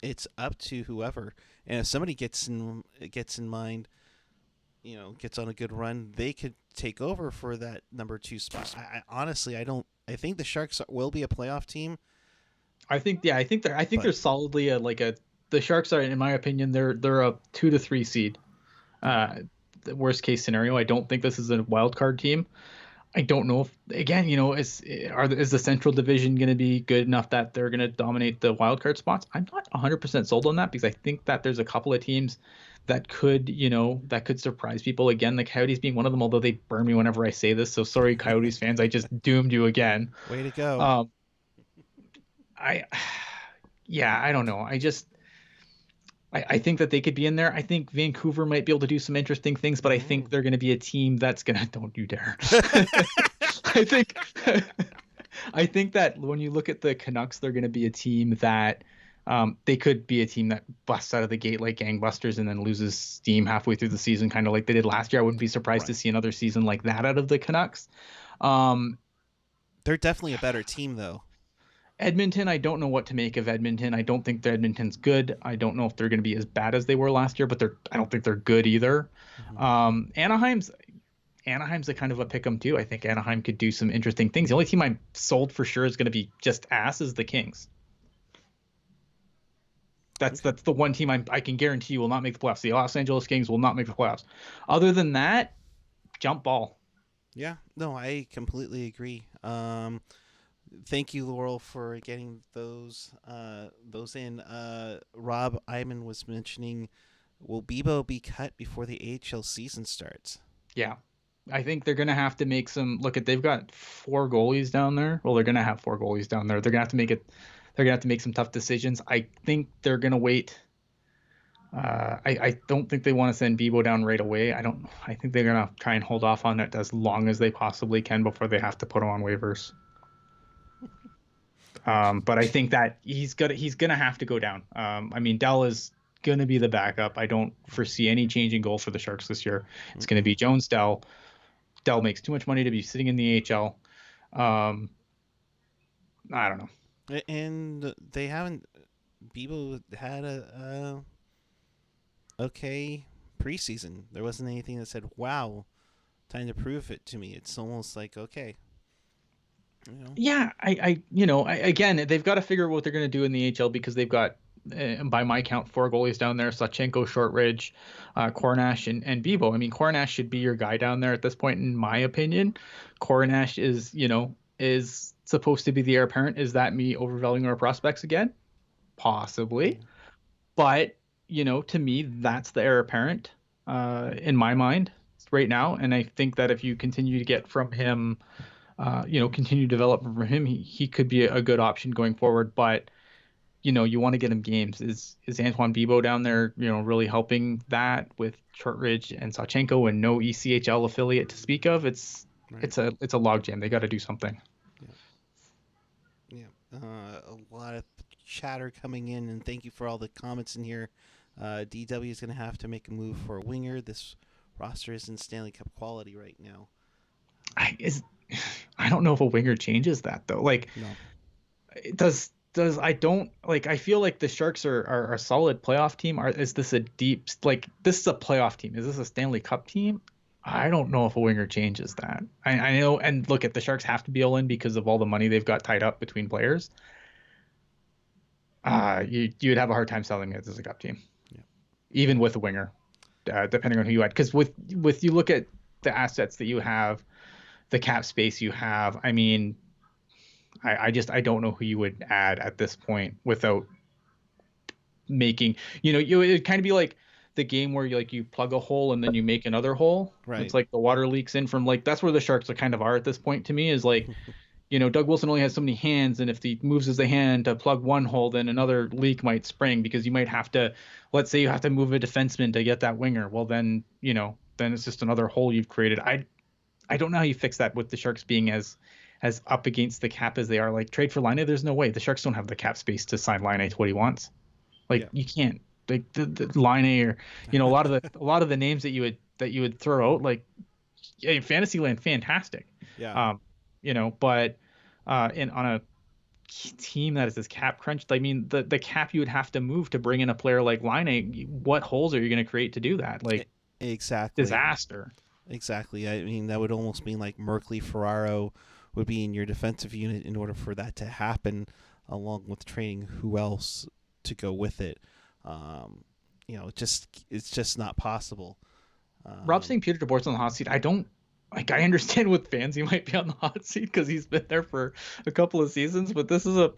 it's up to whoever, and if somebody gets in mind, gets on a good run, they could take over for that number 2 spot. I honestly, I think the Sharks will be a playoff team. I think they're solidly the Sharks are, in my opinion, they're a 2 to 3 seed. The worst case scenario. I don't think this is a wild card team. I don't know if, again, is the Central Division going to be good enough that they're going to dominate the wild card spots? I'm not 100% sold on that, because I think that there's a couple of teams that could surprise people. Again, the Coyotes being one of them, although they burn me whenever I say this. So sorry, Coyotes fans, I just doomed you again. Way to go. I don't know. I think that they could be in there. I think Vancouver might be able to do some interesting things, but I think they're going to be a team that's going to, don't you dare. I think that when you look at the Canucks, they're going to be a team that they could be a team that busts out of the gate like gangbusters and then loses steam halfway through the season, kind of like they did last year. I wouldn't be surprised to see another season like that out of the Canucks. They're definitely a better team, though. Edmonton, I don't know what to make of Edmonton. I don't think that Edmonton's good. I don't know if they're going to be as bad as they were last year, but I don't think they're good either. Mm-hmm. Anaheim's a kind of a pick 'em too. I think Anaheim could do some interesting things. The only team I'm sold for sure is going to be just ass is the Kings. That's the one team I can guarantee you will not make the playoffs. The Los Angeles Kings will not make the playoffs. Other than that, jump ball. Yeah, no, I completely agree. Thank you, Laurel, for getting those in. Rob Iman was mentioning, will Bebo be cut before the AHL season starts? Yeah. I think they're going to have to make some look at they've got 4 goalies down there. Well, they're going to have 4 goalies down there. They're going to have to make it they're going to have to make some tough decisions. I think they're going to wait. I don't think they want to send Bebo down right away. I think they're going to try and hold off on it as long as they possibly can before they have to put him on waivers. But I think that he's gonna have to go down. I mean, Dell is gonna be the backup. I don't foresee any change in goal for the Sharks this year. It's gonna be Jones Dell. Dell makes too much money to be sitting in the AHL. I don't know. And they haven't. Bebo had a okay preseason. There wasn't anything that said, "Wow, time to prove it to me." It's almost like, okay, you know. Yeah, again, they've got to figure out what they're going to do in the AHL because they've got, by my count, 4 goalies down there: Sachenko, Shortridge, Kornash, and Bebo. I mean, Kornash should be your guy down there at this point, in my opinion. Kornash is supposed to be the heir apparent. Is that me overvaluing our prospects again? Possibly, but to me, that's the heir apparent in my mind right now, and I think that if you continue to get from him. Continue development from him, he could be a good option going forward. But you want to get him games. Is Antoine Bibeau down there, really helping that with Shortridge and Sachenko and no ECHL affiliate to speak of? It's a logjam. They got to do something. Yeah. A lot of chatter coming in, and thank you for all the comments in here. DW is going to have to make a move for a winger. This roster isn't Stanley Cup quality right now. I don't know if a winger changes that though. Like, no. I don't like. I feel like the Sharks are a solid playoff team. Is this a deep this is a playoff team? Is this a Stanley Cup team? I don't know if a winger changes that. I know, and look at the Sharks have to be all in because of all the money they've got tied up between players. You'd have a hard time selling it as a cup team, even with a winger, depending on who you had. Because with you look at the assets that you have. The cap space you have. I mean, I don't know who you would add at this point without making, it'd kind of be like the game where you plug a hole and then you make another hole. Right. It's like the water leaks in from that's where the Sharks are at this point to me is like, Doug Wilson only has so many hands, and if he moves his hand to plug one hole, then another leak might spring because you might have to, let's say you have to move a defenseman to get that winger. Well, then it's just another hole you've created. I don't know how you fix that with the Sharks being as up against the cap as they are. Like, trade for Laine, there's no way. The Sharks don't have the cap space to sign Laine to what he wants. You can't. Like the Laine or a lot of the names that you would throw out, like, in Fantasyland, fantastic. Yeah. But on a team that is this cap crunched, I mean, the cap you would have to move to bring in a player like Laine. What holes are you going to create to do that? Like, exactly. Disaster. Exactly. I mean, that would almost mean like Merkley Ferraro would be in your defensive unit in order for that to happen, along with training who else to go with it. It's just not possible. Rob saying Peter DeBoer's on the hot seat. I don't I understand with fans he might be on the hot seat because he's been there for a couple of seasons, but this is a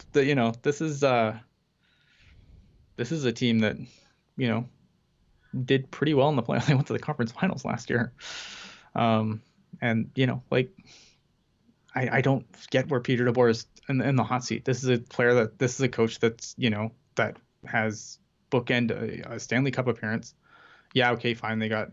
team that did pretty well in the playoffs. They went to the conference finals last year. I don't get where Peter DeBoer is in the hot seat. This is a coach that's, that has bookend a Stanley Cup appearance. Yeah. Okay, fine. They got,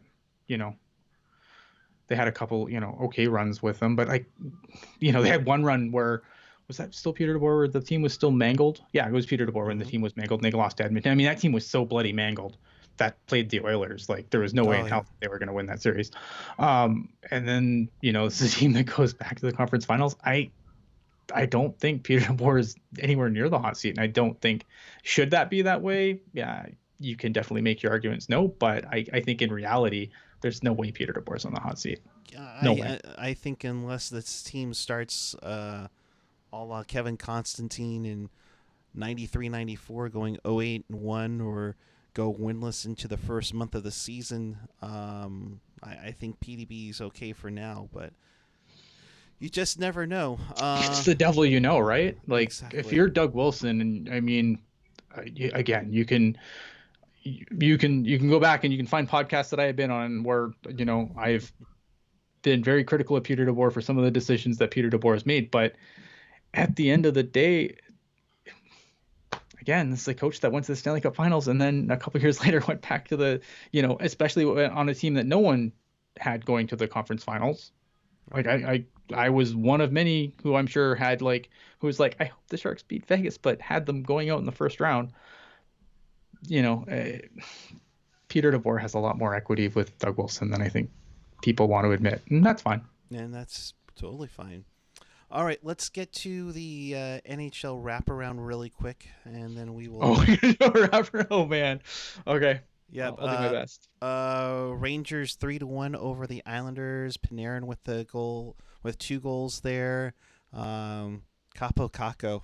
they had a couple, okay runs with them, but they had one run where, was that still Peter DeBoer where the team was still mangled? Yeah, it was Peter DeBoer when the team was mangled and they lost to Edmonton. I mean, that team was so bloody mangled that played the Oilers. Like, there was no way in hell they were going to win that series. And then, this is a team that goes back to the conference finals. I don't think Peter DeBoer is anywhere near the hot seat. And I don't think, should that be that way? Yeah, you can definitely make your arguments. No, but I think in reality, there's no way Peter DeBoer is on the hot seat. No way. I think unless this team starts a la Kevin Constantine in 93, 94, going 08-1, or go winless into the first month of the season, I think PDB is okay for now, but you just never know. It's the devil, right? Like if Exactly. you're Doug Wilson, and I mean, again, you can go back and you can find podcasts that I have been on where I've been very critical of Peter DeBoer for some of the decisions that Peter DeBoer has made, but at the end of the day, again, this is a coach that went to the Stanley Cup Finals and then a couple of years later went back to the, especially on a team that no one had going to the conference finals. Like I was one of many who I'm sure had who was like, I hope the Sharks beat Vegas, but had them going out in the first round. Peter DeBoer has a lot more equity with Doug Wilson than I think people want to admit, and that's fine. And that's totally fine. All right, let's get to the NHL wraparound really quick, and then we will. Oh man. Okay. Yep. I'll do my best. Rangers 3-1 over the Islanders. Panarin with the goal, with 2 goals there. Capo Caco.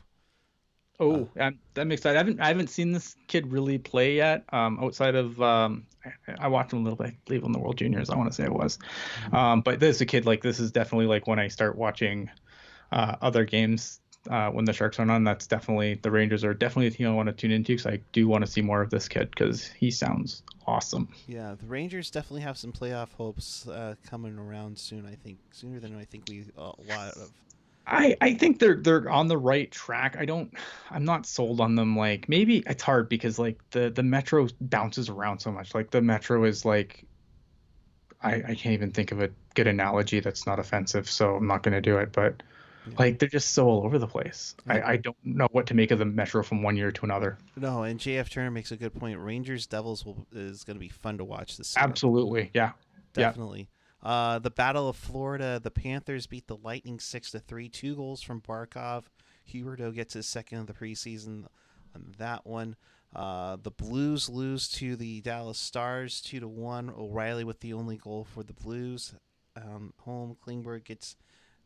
Oh, I'm excited. I haven't seen this kid really play yet. Outside of I watched him a little bit, I believe, on the World Juniors. I want to say it was. But this is a kid this is definitely when I start watching other games when the Sharks are on. That's definitely the Rangers are definitely a team I want to tune into because I do want to see more of this kid because he sounds awesome. Yeah, the Rangers definitely have some playoff hopes coming around soon. I think sooner than I think we a lot of. I think they're on the right track. I'm not sold on them. Maybe it's hard because the Metro bounces around so much. The Metro is I can't even think of a good analogy that's not offensive, so I'm not going to do it. But they're just so all over the place. Yeah. I don't know what to make of the Metro from one year to another. No, and JF Turner makes a good point. Rangers Devils is going to be fun to watch this season. Absolutely, yeah, definitely. Yeah. The Battle of Florida, the Panthers beat the Lightning 6-3. 2 goals from Barkov. Huberdeau gets his second of the preseason on that one. The Blues lose to the Dallas Stars 2-1. O'Reilly with the only goal for the Blues. Home, Klingberg gets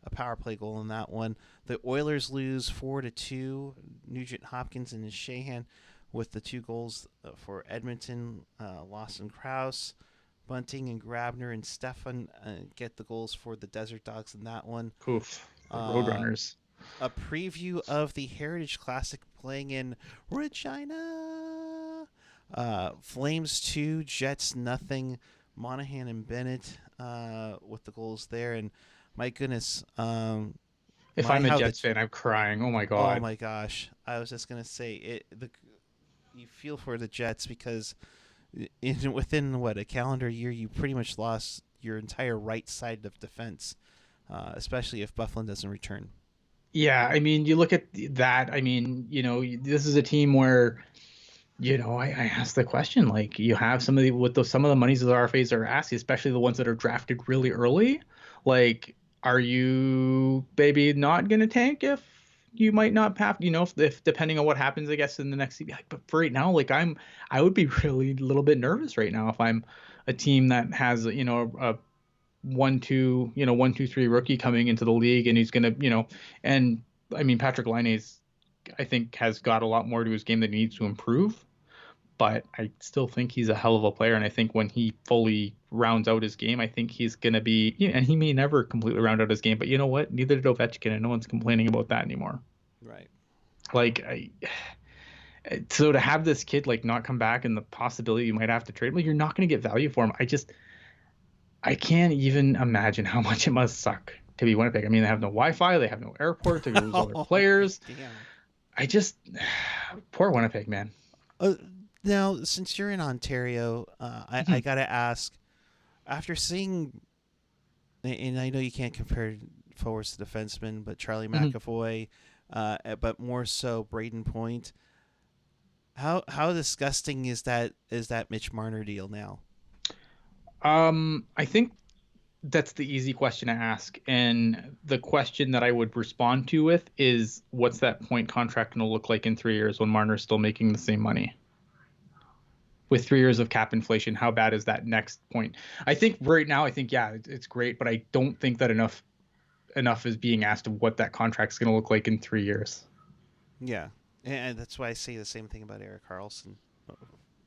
a power play goal in that one. The Oilers lose 4-2. Nugent Hopkins and Sheahan with the 2 goals for Edmonton. Lawson Krause, Bunting and Grabner and Stefan get the goals for the Desert Dogs in that one. Oof. Roadrunners. A preview of the Heritage Classic playing in Regina. Flames 2, Jets nothing. Monahan and Bennett with the goals there. And my goodness. If I'm a Jets fan, I'm crying. Oh my god. Oh my gosh. I was just going to say, you feel for the Jets because within a calendar year, you pretty much lost your entire right side of defense, especially if Byfuglien doesn't return. Yeah, I mean, you look at that. I mean, this is a team where, I asked the question, you have some of the monies that the RFAs are asking, especially the ones that are drafted really early. Are you maybe not going to tank if you might not have, if depending on what happens, I guess, in the next season. But for right now, I would be really a little bit nervous right now if I'm a team that has, a 1-2-3 rookie coming into the league, and he's going to, and I mean, Patrick Laine's, I think, has got a lot more to his game that he needs to improve. But I still think he's a hell of a player, and I think when he fully rounds out his game, I think he's going to be, and he may never completely round out his game, but you know what? Neither did Ovechkin, and no one's complaining about that anymore. Right. So to have this kid not come back and the possibility you might have to trade him, you're not going to get value for him. I can't even imagine how much it must suck to be Winnipeg. I mean, they have no Wi-Fi, they have no airport, they lose all their players. Damn. Poor Winnipeg, man. Now, since you're in Ontario, I got to ask, after seeing, and I know you can't compare forwards to defensemen, but Charlie McAvoy, but more so Braden Point, how disgusting is that Mitch Marner deal now? I think that's the easy question to ask, and the question that I would respond to with is, what's that Point contract going to look like in 3 years when Marner's still making the same money? with 3 years of cap inflation, how bad is that next point? I think right now, yeah, it's great, but I don't think that enough is being asked of what that contract's going to look like in 3 years. Yeah, and that's why I say the same thing about Eric Carlson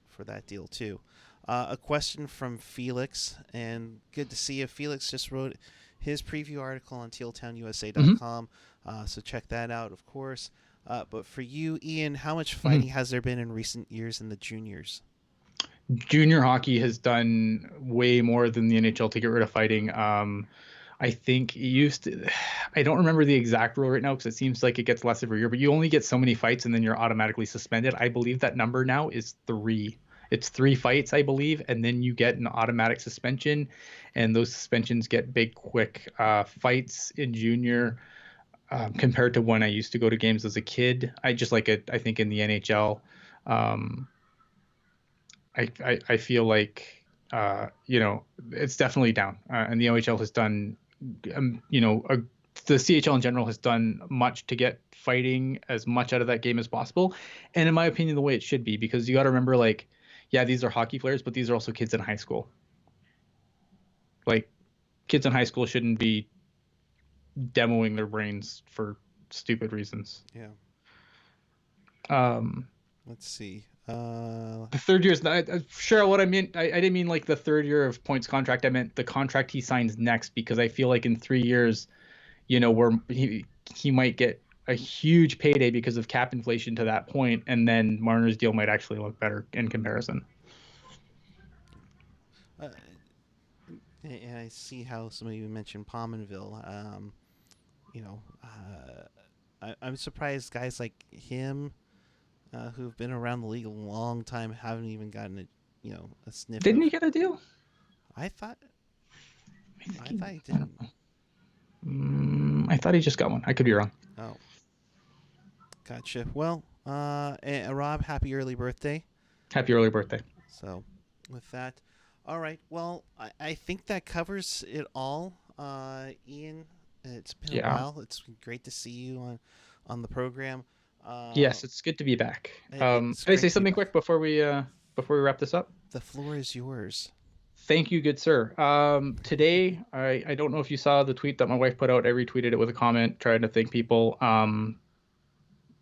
for that deal too. A question from Felix, and good to see you. Felix just wrote his preview article on tealtownusa.com, so check that out, of course. But for you, Ian, how much fighting has there been in recent years in the juniors? Junior hockey has done way more than the NHL to get rid of fighting. I think it used to, I don't remember the exact rule right now because it seems like it gets less every year, but you only get so many fights and then you're automatically suspended. I believe that number now is 3. It's 3 fights, I believe, and then you get an automatic suspension, and those suspensions get big quick. Fights in junior, compared to when I used to go to games as a kid, I just like it. I think in the NHL, I feel like it's definitely down, and the OHL has done, the CHL in general has done much to get fighting as much out of that game as possible, and in my opinion, the way it should be, because you got to remember, like, yeah, these are hockey players, but these are also kids in high school. Like, kids in high school shouldn't be demoing their brains for stupid reasons. Yeah. Let's see. The third year is not, Cheryl, what I meant, I didn't mean like the third year of Point's contract. I meant the contract he signs next, because I feel like in 3 years, where he might get a huge payday because of cap inflation to that point, and then Marner's deal might actually look better in comparison. And I see how some of you mentioned Pominville. I'm surprised guys like him, who've been around the league a long time, haven't even gotten a sniff. Didn't he get a deal? I thought he didn't. I thought he just got one. I could be wrong. Oh, gotcha. Well, Rob, happy early birthday. Happy early birthday. So, with that, all right. Well, I think that covers it all. Ian, it's been a while. It's great to see you on the program. Yes, it's good to be back. Can I say something quick before we wrap this up? The floor is yours. Thank you, good sir. Today, I don't know if you saw the tweet that my wife put out. I retweeted it with a comment trying to thank people.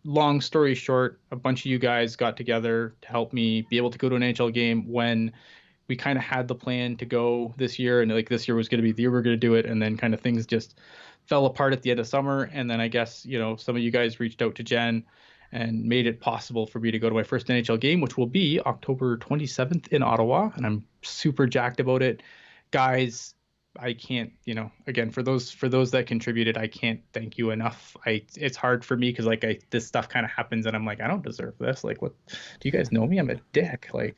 Long story short, a bunch of you guys got together to help me be able to go to an NHL game when we kind of had the plan to go this year, and like this year was going to be the year we were going to do it, and then kind of things just fell apart at the end of summer. And then I guess, some of you guys reached out to Jen and made it possible for me to go to my first NHL game, which will be October 27th in Ottawa. And I'm super jacked about it. Guys, I can't, again, for those that contributed, I can't thank you enough. It's hard for me because this stuff kind of happens and I'm like, I don't deserve this. Like, what, do you guys know me? I'm a dick. Like,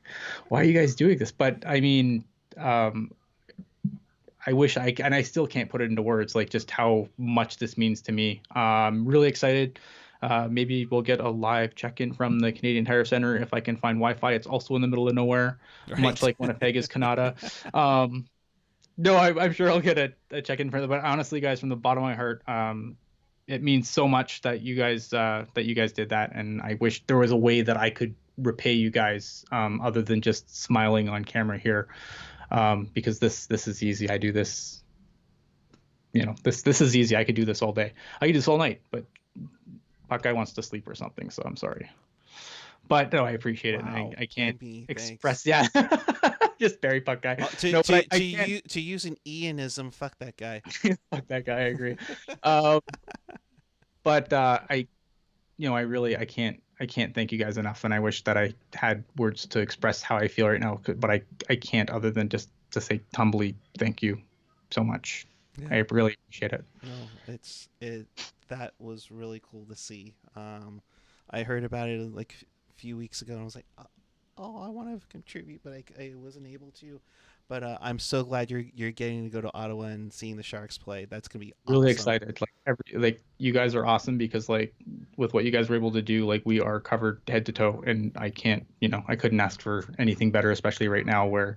why are you guys doing this? But I mean, I wish and I still can't put it into words, like just how much this means to me. I'm really excited. Maybe we'll get a live check-in from the Canadian Tire Center if I can find Wi-Fi. It's also in the middle of nowhere, right. Much like Winnipeg is Canada. No, I'm sure I'll get a check-in for that. But honestly, guys, from the bottom of my heart, it means so much that you guys did that, and I wish there was a way that I could repay you guys other than just smiling on camera here, because this is easy. I do this, this is easy. I could do this all day. I could do this all night, but Puck guy wants to sleep or something, so I'm sorry. But no, I appreciate it. Wow. And I can't express. Thanks. Yeah, just Barry Puck guy. To use an Ianism, fuck that guy. Fuck that guy. I agree. But I can't thank you guys enough, and I wish that I had words to express how I feel right now, but I can't, other than just to say humbly thank you so much. Yeah. I really appreciate it. No, that was really cool to see. I heard about it like a few weeks ago, and I was like, oh, I want to contribute, but I wasn't able to. But I'm so glad you're getting to go to Ottawa and seeing the Sharks play. That's gonna be awesome. Really excited. Like you guys are awesome, because like with what you guys were able to do, like we are covered head to toe, and I can't, I couldn't ask for anything better, especially right now where,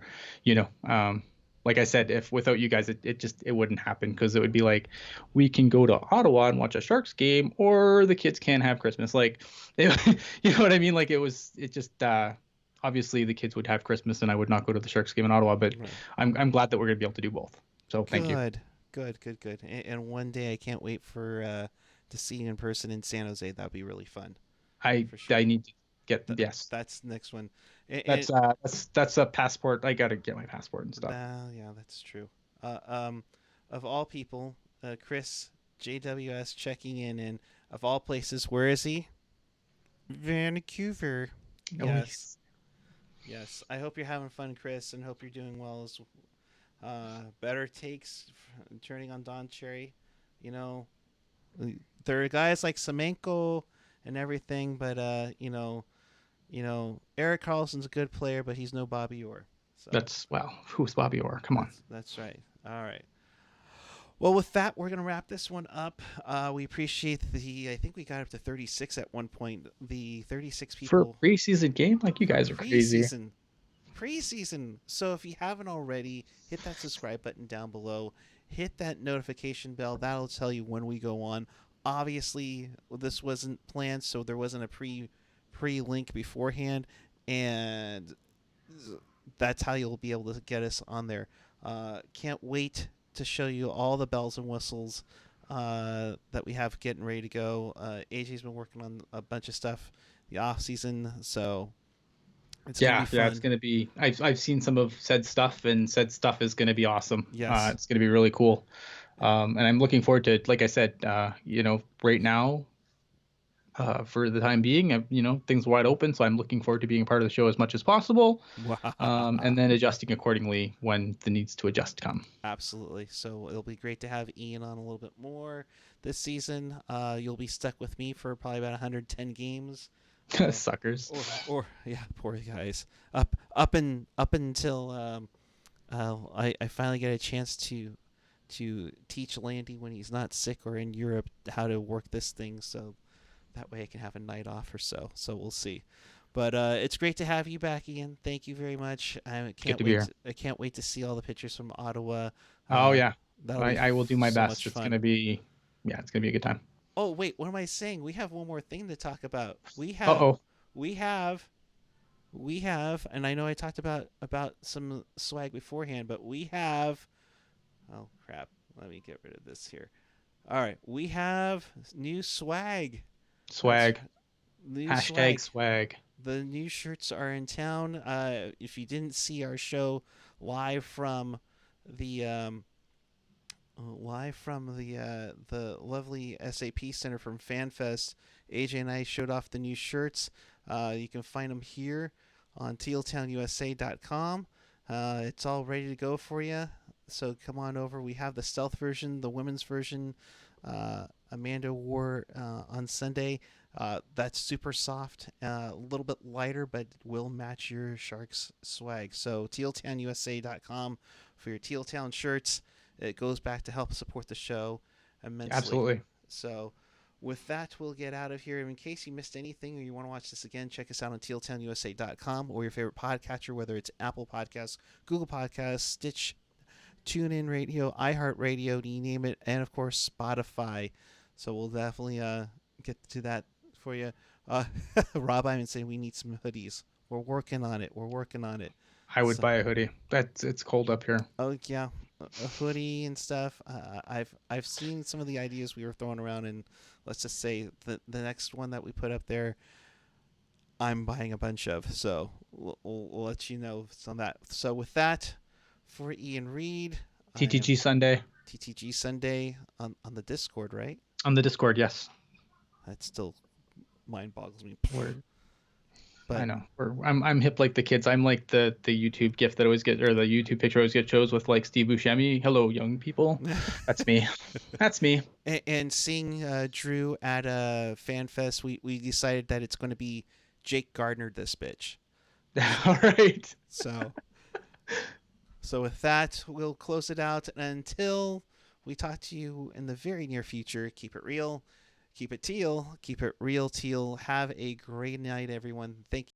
like I said, if without you guys, it wouldn't happen, because it would be like, we can go to Ottawa and watch a Sharks game, or the kids can't have Christmas. Like, you know what I mean? Like it just obviously the kids would have Christmas and I would not go to the Sharks game in Ottawa, but Right. I'm glad that we're going to be able to do both. So thank you. Good. And one day I can't wait for to see you in person in San Jose. That'd be really fun for I sure. need to get, Th- yes. that's the next one. And, That's a passport. I got to get my passport and stuff. yeah, that's true. Uh, um, of all people, Chris JWS checking in, and of all places, where is he? Vancouver. Oh, Yes, yes. I hope you're having fun, Chris, and hope you're doing well. As better takes, turning on Don Cherry. You know, there are guys like Semenko and everything, but Eric Carlson's a good player, but he's no Bobby Orr. So well, who's Bobby Orr? Come on. that's right. All right. Well, with that, we're gonna wrap this one up. We appreciate I think we got up to 36 at one point. The 36 For a people preseason game, like, you guys are crazy. Preseason. So if you haven't already, hit that subscribe button down below. Hit that notification bell. That'll tell you when we go on. Obviously, this wasn't planned, so there wasn't a pre link beforehand, and that's how you'll be able to get us on there. Can't wait to show you all the bells and whistles that we have getting ready to go. AJ's been working on a bunch of stuff the off season, so it's gonna be fun. It's gonna be. I've seen some of said stuff, and said stuff is gonna be awesome. Yes. It's gonna be really cool. And I'm looking forward to it. Like I said, right now, for the time being, things wide open, so I'm looking forward to being a part of the show as much as possible. Wow. And then adjusting accordingly when the needs to adjust come. Absolutely. So it'll be great to have Ian on a little bit more this season. You'll be stuck with me for probably about 110 games. Suckers. Or yeah, poor guys. Up until I finally get a chance to teach Landy when he's not sick or in Europe how to work this thing, so that way I can have a night off or so. So we'll see. But it's great to have you back, Ian. Thank you very much. I can't wait to see all the pictures from Ottawa. Oh yeah, I will do my so best. It's gonna be a good time. Oh wait, what am I saying? We have one more thing to talk about. We have, and I know I talked about some swag beforehand, but we have. Oh crap! Let me get rid of this here. All right, we have new swag. Hashtag swag. The new shirts are in town. If you didn't see our show live from the the lovely SAP Center from FanFest, AJ and I showed off the new shirts. You can find them here on tealtownusa.com. It's all ready to go for you. So come on over. We have the stealth version, the women's version. Amanda wore on Sunday. That's super soft, a little bit lighter, but will match your Sharks swag. So tealtownusa.com for your Teal Town shirts. It goes back to help support the show immensely. Absolutely. So with that, we'll get out of here. In case you missed anything or you want to watch this again, check us out on tealtownusa.com or your favorite podcatcher, whether it's Apple Podcasts, Google Podcasts, Stitch, TuneIn Radio, iHeartRadio, you name it, and of course Spotify. So we'll definitely get to that for you. Rob Iman saying we need some hoodies. We're working on it. I would buy a hoodie. It's cold up here. Oh yeah, a hoodie and stuff. I've seen some of the ideas we were throwing around, and let's just say the next one that we put up there, I'm buying a bunch of. So we'll let you know on that. So with that, for Ian Reed, TTG Sunday on the Discord, right? On the Discord, yes. That still mind boggles me. But I know. I'm hip like the kids. I'm like the YouTube gif that always get, or the YouTube picture always get shows with like Steve Buscemi. Hello, young people. That's me. That's me. And seeing Drew at a FanFest, we decided that it's going to be Jake Gardner, this bitch. All right. So with that, we'll close it out. And until we talk to you in the very near future, keep it real, keep it teal, keep it real teal. Have a great night, everyone. Thank you.